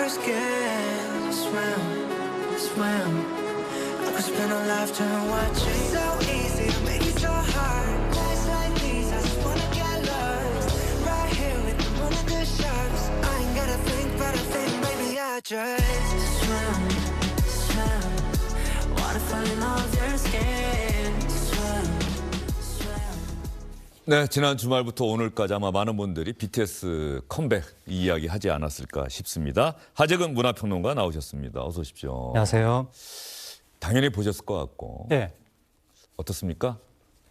their skin. Swim, swim. I could spend a lifetime watching. So easy to make it so hard. Nights like these, I just wanna get lost. Right here with the moon and the sharks. I ain't gotta think, but I think maybe I just swim, swim. Wanna fall in all their skin. Swim, swim. 네, 지난 주말부터 오늘까지 아마 많은 분들이 BTS 컴백 이야기 하지 않았을까 싶습니다. 하재근 문화평론가 나오셨습니다. 어서 오십시오. 안녕하세요. 당연히 보셨을 것 같고. 네. 어떻습니까?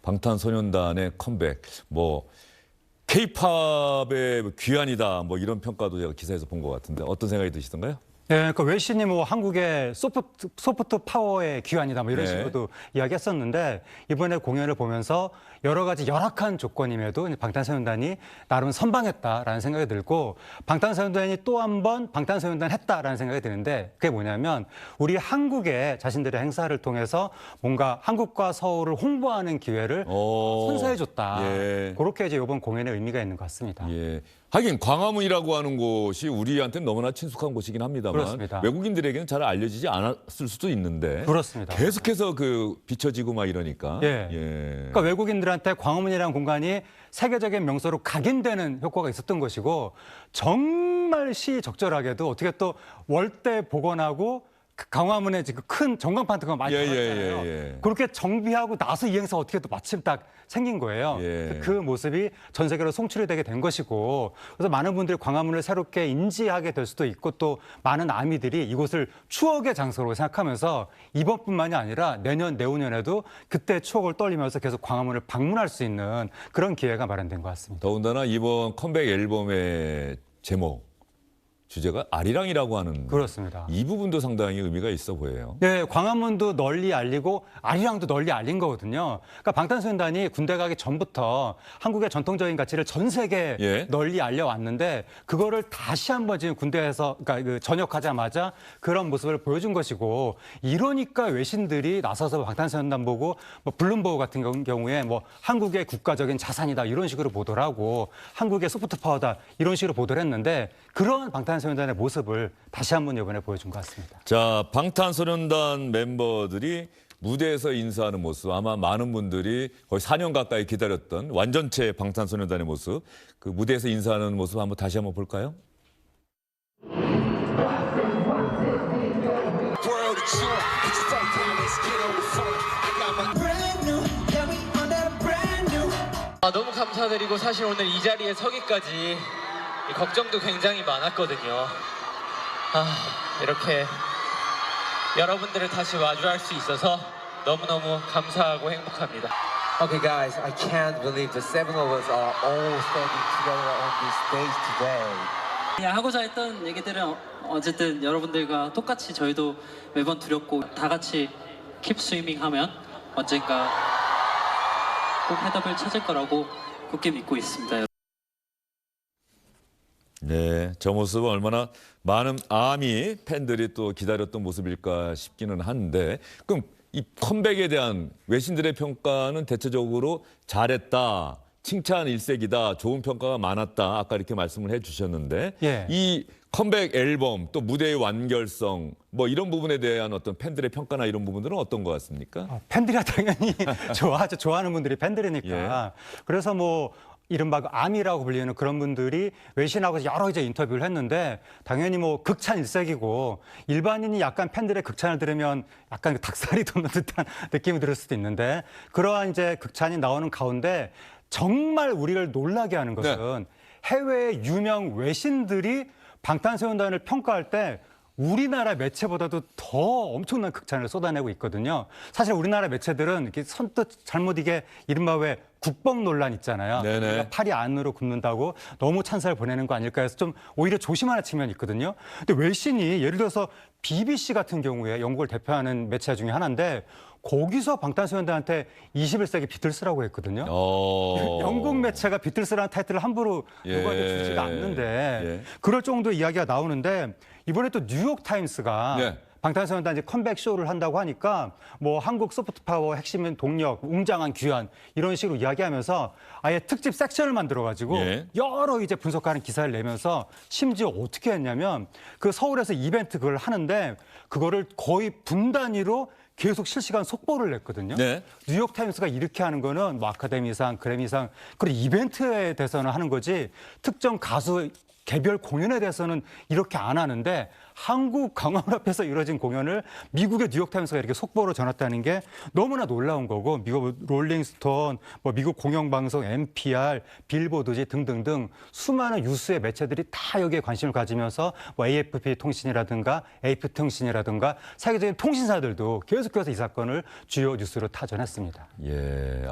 방탄소년단의 컴백. 뭐 K-팝의 귀환이다. 뭐 이런 평가도 제가 기사에서 본 것 같은데 어떤 생각이 드시던가요? 네, 그러니까 외신이 뭐 한국의 소프트 파워의 귀환이다 뭐 이런 네. 식으로도 이야기했었는데 이번에 공연을 보면서 여러 가지 열악한 조건임에도 방탄소년단이 나름 선방했다라는 생각이 들고 방탄소년단이 또 한 번 방탄소년단 했다라는 생각이 드는데 그게 뭐냐면 우리 한국의 자신들의 행사를 통해서 뭔가 한국과 서울을 홍보하는 기회를 선사해줬다. 예. 그렇게 이제 이번 공연에 의미가 있는 것 같습니다. 예. 하긴 광화문이라고 하는 곳이 우리한테는 너무나 친숙한 곳이긴 합니다만 그렇습니다. 외국인들에게는 잘 알려지지 않았을 수도 있는데 그렇습니다. 계속해서 그 비춰지고 막 이러니까. 예. 예. 그러니까 외국인들한테 광화문이라는 공간이 세계적인 명소로 각인되는 효과가 있었던 것이고 정말 시적절하게도 어떻게 또 월대 복원하고 그 광화문에 지금 큰 전광판 같은 거 많이 들어있잖아요. 예. 그렇게 정비하고 나서 이 행사가 어떻게 또 마침 딱 생긴 거예요. 예. 그 모습이 전 세계로 송출이 되게 된 것이고 그래서 많은 분들이 광화문을 새롭게 인지하게 될 수도 있고 또 많은 아미들이 이곳을 추억의 장소로 생각하면서 이번뿐만이 아니라 내년, 내후년에도 그때 추억을 떠올리면서 계속 광화문을 방문할 수 있는 그런 기회가 마련된 것 같습니다. 더군다나 이번 컴백 앨범의 제목 주제가 아리랑이라고 하는 그렇습니다. 이 부분도 상당히 의미가 있어 보여요. 네, 광화문도 널리 알리고 아리랑도 널리 알린 거거든요. 그러니까 방탄소년단이 군대 가기 전부터 한국의 전통적인 가치를 전 세계에 예. 널리 알려왔는데 그거를 다시 한번 지금 군대에서 그러니까 그 전역하자마자 그런 모습을 보여준 것이고 이러니까 외신들이 나서서 방탄소년단 보고 뭐 블룸버그 같은 경우에 뭐 한국의 국가적인 자산이다 이런 식으로 보도를 하고 한국의 소프트 파워다 이런 식으로 보도를 했는데 그런 방탄소년단의 모습을 다시 한번 이번에 보여준 것 같습니다. 자, 방탄소년단 멤버들이 무대에서 인사하는 모습 아마 많은 분들이 거의 4년 가까이 기다렸던 완전체 방탄소년단의 모습 그 무대에서 인사하는 모습 한번 다시 한번 볼까요? 너무 감사드리고 사실 오늘 이 자리에 서기까지 걱정도 굉장히 많았거든요. 이렇게 여러분들을 다시 마주할 수 있어서 너무너무 감사하고 행복합니다. Okay, guys, I can't believe the seven of us are all standing together on this stage today. 하고자 했던 얘기들은 어쨌든 여러분들과 똑같이 저희도 매번 두렵고 다 같이 keep swimming 하면 언젠가 꼭 해답을 찾을 거라고 굳게 믿고 있습니다. 네, 저 모습은 얼마나 많은 아미 팬들이 또 기다렸던 모습일까 싶기는 한데 그럼 이 컴백에 대한 외신들의 평가는 대체적으로 잘했다, 칭찬 일색이다, 좋은 평가가 많았다 아까 이렇게 말씀을 해주셨는데 예. 이 컴백 앨범 또 무대의 완결성 뭐 이런 부분에 대한 어떤 팬들의 평가나 이런 부분들은 어떤 것 같습니까? 팬들이야 당연히 좋아하죠. 좋아하는 분들이 팬들이니까. 예. 그래서 뭐 이른바 아미라고 불리는 그런 분들이 외신하고 여러 이제 인터뷰를 했는데 당연히 뭐 극찬 일색이고 일반인이 약간 팬들의 극찬을 들으면 약간 닭살이 돋는 듯한 느낌이 들을 수도 있는데 그러한 이제 극찬이 나오는 가운데 정말 우리를 놀라게 하는 것은 해외의 유명 외신들이 방탄소년단을 평가할 때 우리나라 매체보다도 더 엄청난 극찬을 쏟아내고 있거든요. 사실 우리나라 매체들은 이렇게 선뜻 잘못 이게 이른바 왜 국뽕 논란 있잖아요. 네네. 우리가 팔이 안으로 굽는다고 너무 찬사를 보내는 거 아닐까 해서 좀 오히려 조심하는 측면이 있거든요. 근데 외신이 예를 들어서 BBC 같은 경우에 영국을 대표하는 매체 중에 하나인데 거기서 방탄소년단한테 21세기 비틀스라고 했거든요. 영국 매체가 비틀스라는 타이틀을 함부로 누구한테 주지가 않는데 그럴 정도의 이야기가 나오는데 이번에 또 뉴욕타임스가 방탄소년단 이제 컴백 쇼를 한다고 하니까 뭐 한국 소프트 파워 핵심은 동력, 웅장한 귀환 이런 식으로 이야기하면서 아예 특집 섹션을 만들어가지고 예. 여러 이제 분석하는 기사를 내면서 심지어 어떻게 했냐면 그 서울에서 이벤트 그걸 하는데 그거를 거의 분 단위로 계속 실시간 속보를 냈거든요. 네. 뉴욕타임스가 이렇게 하는 거는 뭐 아카데미상, 그래미상 그런 이벤트에 대해서는 하는 거지 특정 가수 개별 공연에 대해서는 이렇게 안 하는데 한국 광화문 앞에서 이루어진 공연을 미국의 뉴욕타임스가 이렇게 속보로 전했다는 게 너무나 놀라운 거고 미국 롤링스톤, 뭐 미국 공영방송, NPR, 빌보드지 등등등 수많은 유수의 매체들이 다 여기에 관심을 가지면서 뭐 AFP 통신이라든가 AP 통신이라든가 세계적인 통신사들도 계속해서 이 사건을 주요 뉴스로 타전했습니다. 예,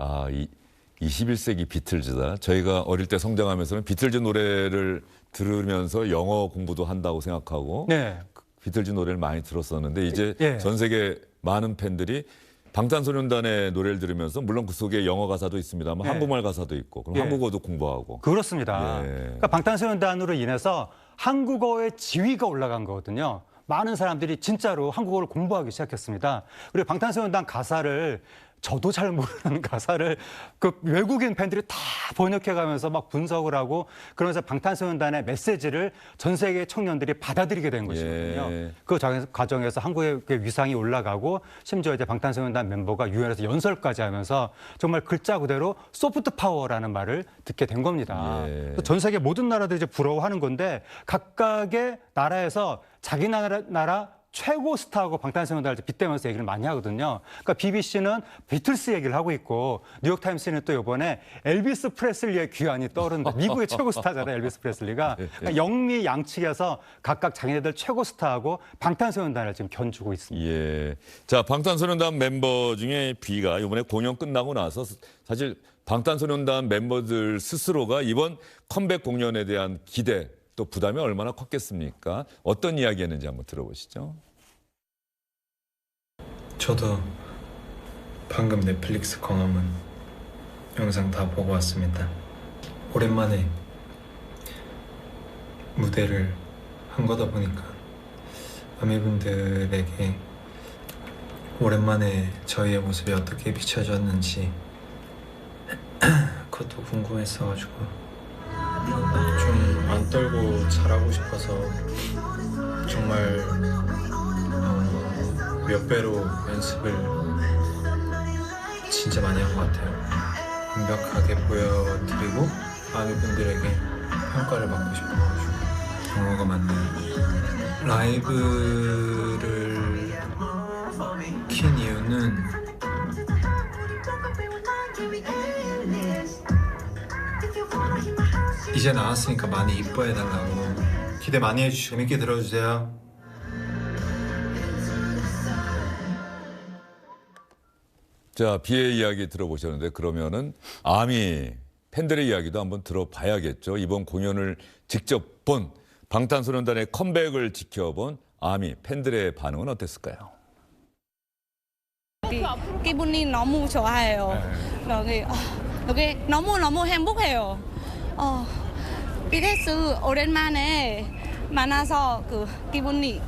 21세기 비틀즈다. 저희가 어릴 때 성장하면서는 비틀즈 노래를 들으면서 영어 공부도 한다고 생각하고 네. 비틀즈 노래를 많이 들었었는데 이제 예. 전 세계 많은 팬들이 방탄소년단의 노래를 들으면서 물론 그 속에 영어 가사도 있습니다만 예. 한국말 가사도 있고 그럼 예. 한국어도 공부하고 그렇습니다. 예. 그러니까 방탄소년단으로 인해서 한국어의 지위가 올라간 거거든요. 많은 사람들이 진짜로 한국어를 공부하기 시작했습니다. 그리고 방탄소년단 가사를 저도 잘 모르는 가사를 그 외국인 팬들이 다 번역해가면서 막 분석을 하고 그러면서 방탄소년단의 메시지를 전 세계 청년들이 받아들이게 된 것이거든요. 예. 그 과정에서 한국의 위상이 올라가고 심지어 이제 방탄소년단 멤버가 유엔에서 연설까지 하면서 정말 글자 그대로 소프트 파워라는 말을 듣게 된 겁니다. 예. 전 세계 모든 나라들이 이제 부러워하는 건데 각각의 나라에서 자기 나라 최고 스타하고 방탄소년단을 빗대면서 얘기를 많이 하거든요. 그러니까 BBC는 비틀스 얘기를 하고 있고 뉴욕타임스는 또 이번에 엘비스 프레슬리의 귀환이 떠오른다. 미국의 최고 스타잖아요, 엘비스 프레슬리가. 그러니까 영미 양측에서 각각 자기네들 최고 스타하고 방탄소년단을 지금 견주고 있습니다. 예. 자, 방탄소년단 멤버 중에 B가 이번에 공연 끝나고 나서 사실 방탄소년단 멤버들 스스로가 이번 컴백 공연에 대한 기대 또 부담이 얼마나 컸겠습니까? 어떤 이야기했는지 한번 들어보시죠. 저도 방금 넷플릭스 광화문 영상 다 보고 왔습니다. 오랜만에 무대를 한 거다 보니까 아미분들에게 오랜만에 저희의 모습이 어떻게 비춰졌는지 그것도 궁금했어가지고 좀 안 떨고 잘하고 싶어서 정말 몇 배로 연습을 진짜 많이 한 것 같아요. 완벽하게 보여드리고 아미분들에게 평가를 받고 싶어가지고 영어가 맞네요. 라이브를 킨 이유는 이제 나왔으니까 많이 이뻐해달라고. 기대 많이 해주시고 재밌게 들어주세요. 자, B의 이야기 들어보셨는데 그러면은 아미 팬들의 이야기도 한번 들어봐야겠죠. 이번 공연을 직접 본 방탄소년단의 컴백을 지켜본 아미 팬들의 반응은 어땠을까요? 기분이 너무 좋아요. 여기 너무 행복해요. BTS 오랜만에 만나서 그 기분이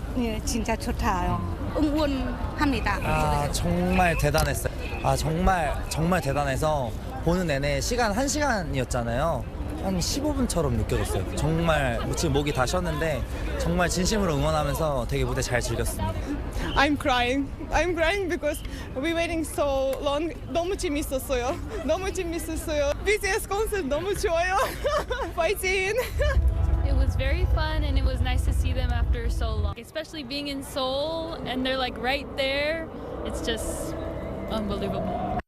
진짜 좋다요. 응원합니다. 정말 대단했어요. 정말 대단해서 보는 내내 시간 1시간이었잖아요. 한 15분처럼 느껴졌어요. 정말 지금 목이 다 쉬었는데 정말 진심으로 응원하면서 되게 무대 잘 즐겼습니다. I'm crying because we're waiting so long. 너무 재밌었어요. BTS 콘서트 너무 좋아요. Fighting. It was very fun and it was nice to see them after so long. Especially being in Seoul and they're like right there. It's just unbelievable.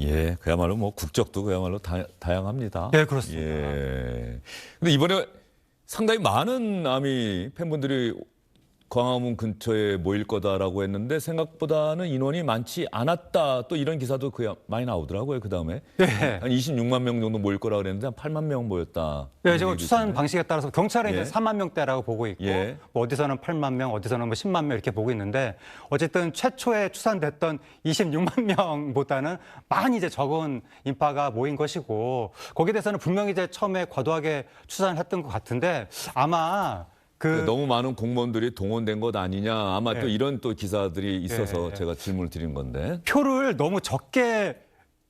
예, 그야말로 뭐 국적도 그야말로 다양합니다. 네, 그렇습니다. 예. 근데 이번에 상당히 많은 아미 팬분들이 광화문 근처에 모일 거다라고 했는데 생각보다는 인원이 많지 않았다. 또 이런 기사도 많이 나오더라고요. 그다음에 네. 한 26만 명 정도 모일 거라고 그랬는데 한 8만 명 모였다. 네, 지금 추산 방식에 따라서 경찰은 예. 이제 3만 명대라고 보고 있고 예. 뭐 어디서는 8만 명, 어디서는 뭐 10만 명 이렇게 보고 있는데 어쨌든 최초에 추산됐던 26만 명보다는 많이 이제 적은 인파가 모인 것이고 거기에 대해서는 분명히 이제 처음에 과도하게 추산을 했던 것 같은데 아마 너무 많은 공무원들이 동원된 것 아니냐 아마 또 이런 또 기사들이 있어서 제가 질문을 드린 건데 표를 너무 적게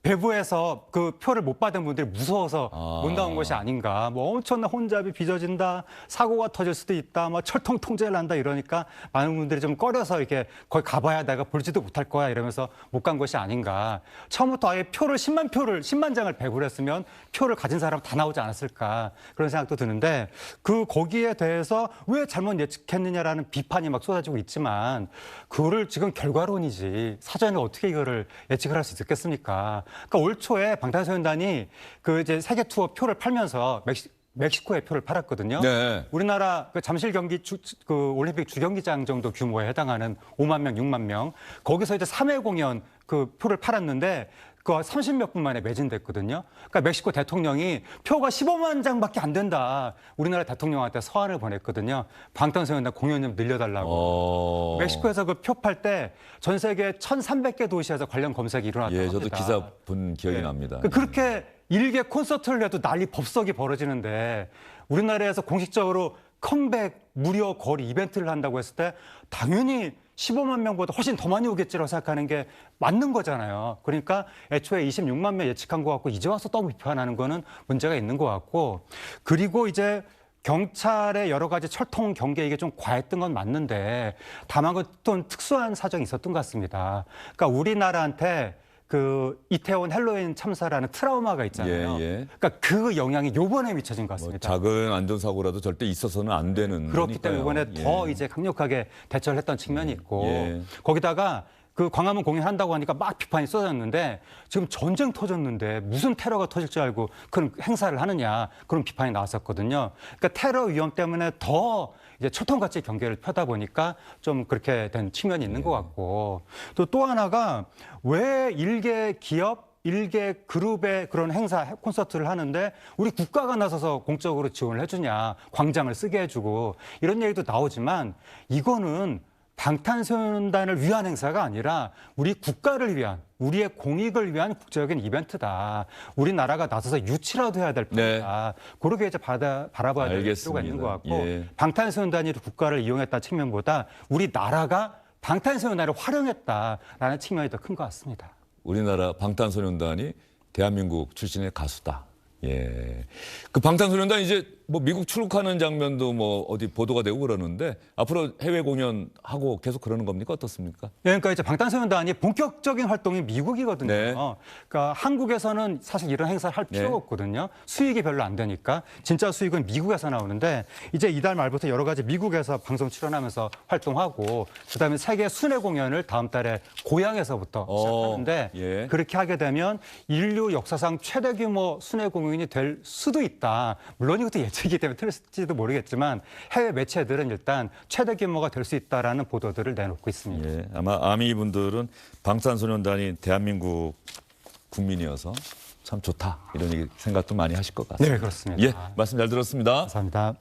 배부해서 그 표를 못 받은 분들이 무서워서 못 나온 것이 아닌가. 뭐 엄청난 혼잡이 빚어진다, 사고가 터질 수도 있다, 뭐 철통 통제를 한다 이러니까 많은 분들이 좀 꺼려서 이렇게 거기 가봐야 내가 볼지도 못할 거야 이러면서 못 간 것이 아닌가. 처음부터 아예 10만 장을 배부를 했으면 표를 가진 사람 다 나오지 않았을까 그런 생각도 드는데 거기에 대해서 왜 잘못 예측했느냐라는 비판이 막 쏟아지고 있지만 그거를 지금 결과론이지 사전에 어떻게 이거를 예측을 할 수 있겠습니까? 그러니까 올 초에 방탄소년단이 그 이제 세계 투어 표를 팔면서 멕시코에 표를 팔았거든요. 네. 우리나라 그 잠실 경기 그 올림픽 주경기장 정도 규모에 해당하는 5만 명, 6만 명. 거기서 이제 3회 공연 그 표를 팔았는데 그 30몇 분 만에 매진됐거든요. 그러니까 멕시코 대통령이 표가 15만 장밖에 안 된다. 우리나라 대통령한테 서한을 보냈거든요. 방탄소년단 공연 좀 늘려달라고. 멕시코에서 그 표 팔 때 전 세계 1,300개 도시에서 관련 검색이 일어났다고 예, 합니다. 저도 기사 본 기억이 납니다. 그렇게 일개 콘서트를 해도 난리 법석이 벌어지는데 우리나라에서 공식적으로 컴백 무료 거리 이벤트를 한다고 했을 때 당연히 15만 명보다 훨씬 더 많이 오겠지라고 생각하는 게 맞는 거잖아요. 그러니까 애초에 26만 명 예측한 것 같고 이제 와서 또 비판하는 거는 문제가 있는 것 같고 그리고 이제 경찰의 여러 가지 철통 경계 이게 좀 과했던 건 맞는데 다만 또 특수한 사정이 있었던 것 같습니다. 그러니까 우리나라한테 그 이태원 헬로윈 참사라는 트라우마가 있잖아요. 그러니까 그 영향이 요번에 미쳐진 것 같습니다. 작은 안전사고라도 절대 있어서는 안 되는 그렇기 때문에 이번에 더 이제 강력하게 대처를 했던 측면이 있고 거기다가 그 광화문 공연한다고 하니까 막 비판이 쏟아졌는데 지금 전쟁 터졌는데 무슨 테러가 터질 줄 알고 그런 행사를 하느냐 그런 비판이 나왔었거든요. 그러니까 테러 위험 때문에 더 이제 철통같이 경계를 펴다 보니까 좀 그렇게 된 측면이 있는 것 같고 또 하나가 왜 일개 기업 일개 그룹의 그런 행사 콘서트를 하는데 우리 국가가 나서서 공적으로 지원을 해주냐 광장을 쓰게 해주고 이런 얘기도 나오지만 이거는 방탄소년단을 위한 행사가 아니라 우리 국가를 위한 우리의 공익을 위한 국제적인 이벤트다. 우리나라가 나서서 유치라도 해야 될 뿐이다. 그렇게 이제 바라봐야 될 필요가 있는 것 같고 방탄소년단이 국가를 이용했다는 측면보다 우리나라가 방탄소년단을 활용했다라는 측면이 더 큰 것 같습니다. 우리나라 방탄소년단이 대한민국 출신의 가수다. 그 방탄소년단 이제 뭐 미국 출국하는 장면도 뭐 어디 보도가 되고 그러는데 앞으로 해외 공연하고 계속 그러는 겁니까? 어떻습니까? 그러니까 이제 방탄소년단이 본격적인 활동이 미국이거든요. 그러니까 한국에서는 사실 이런 행사를 할 필요가 없거든요. 수익이 별로 안 되니까. 진짜 수익은 미국에서 나오는데 이제 이달 말부터 여러 가지 미국에서 방송 출연하면서 활동하고 그다음에 세계 순회 공연을 다음 달에 고향에서부터 시작하는데 그렇게 하게 되면 인류 역사상 최대 규모 순회 공연이 될 수도 있다. 물론 이것도 예측이기 때문에 틀릴지도 모르겠지만 해외 매체들은 일단 최대 규모가 될 수 있다라는 보도들을 내놓고 있습니다. 아마 아미 분들은 방탄소년단이 대한민국 국민이어서 참 좋다 이런 생각도 많이 하실 것 같습니다. 네, 그렇습니다. 말씀 잘 들었습니다. 감사합니다.